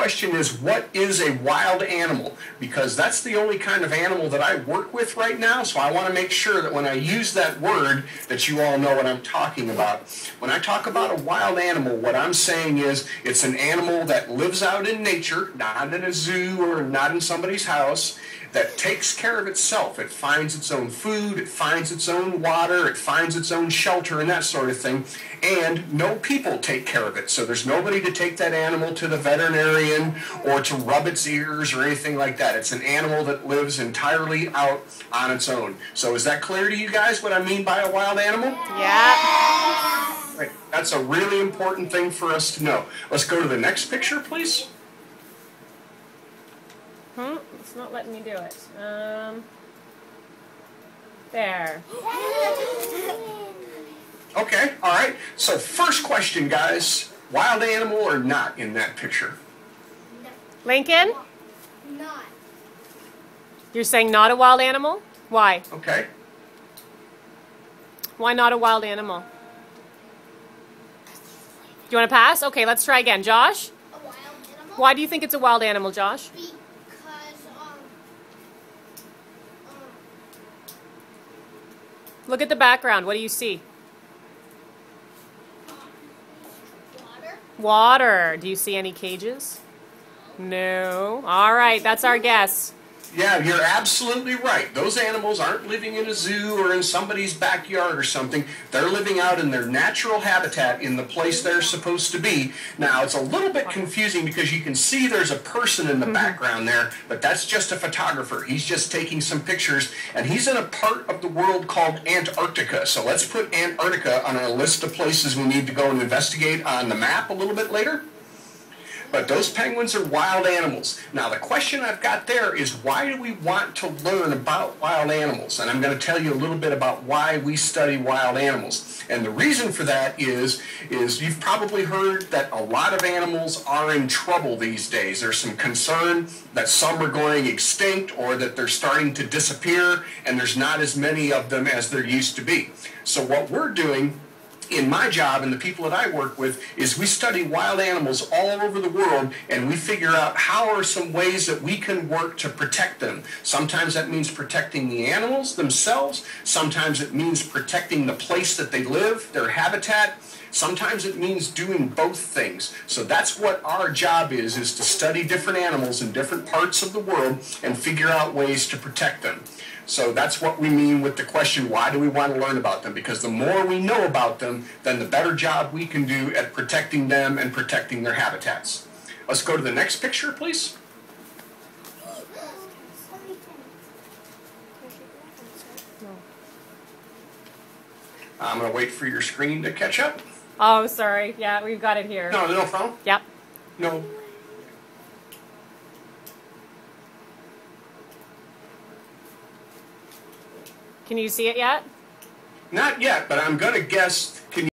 question is, what is a wild animal? Because that's the only kind of animal that I work with right now, so I want to make sure that when I use that word that you all know what I'm talking about. When I talk about a wild animal, what I'm saying is it's an animal that lives out in nature, not in a zoo or not in somebody's house, that takes care of itself. It finds its own food, it finds its own water, it finds its own shelter and that sort of thing. And no people take care of it. So there's nobody to take that animal to the veterinarian or to rub its ears or anything like that. It's an animal that lives entirely out on its own. So is that clear to you guys what I mean by a wild animal? Yeah. Right. That's a really important thing for us to know. Let's go to the next picture, please. It's not letting me do it. There. Okay, all right. So first question, guys. Wild animal or not in that picture? Lincoln? Not. You're saying not a wild animal? Why? Okay. Why not a wild animal? Do you want to pass? Okay, let's try again. Josh? A wild animal? Why do you think it's a wild animal, Josh? Because, Look at the background. What do you see? water. Water. Do you see any cages? No. All right, that's our guess. Yeah, you're absolutely right. Those animals aren't living in a zoo or in somebody's backyard or something. They're living out in their natural habitat in the place they're supposed to be. Now, it's a little bit confusing because you can see there's a person in the background there, but that's just a photographer. He's just taking some pictures, and he's in a part of the world called Antarctica. So let's put Antarctica on our list of places we need to go and investigate on the map a little bit later. But those penguins are wild animals. Now, the question I've got there is, why do we want to learn about wild animals? And I'm going to tell you a little bit about why we study wild animals. And the reason for that is you've probably heard that a lot of animals are in trouble these days. There's some concern that some are going extinct or that they're starting to disappear, and there's not as many of them as there used to be. So what we're doing in my job and the people that I work with is we study wild animals all over the world, and we figure out how are some ways that we can work to protect them. Sometimes that means protecting the animals themselves. Sometimes it means protecting the place that they live, their habitat. Sometimes it means doing both things. So that's what our job is to study different animals in different parts of the world and figure out ways to protect them. So that's what we mean with the question, why do we want to learn about them? Because the more we know about them, then the better job we can do at protecting them and protecting their habitats. Let's go to the next picture, please. I'm going to wait for your screen to catch up. Oh, sorry. Yeah, we've got it here. No problem. Yep. No. Can you see it yet? Not yet, but I'm going to guess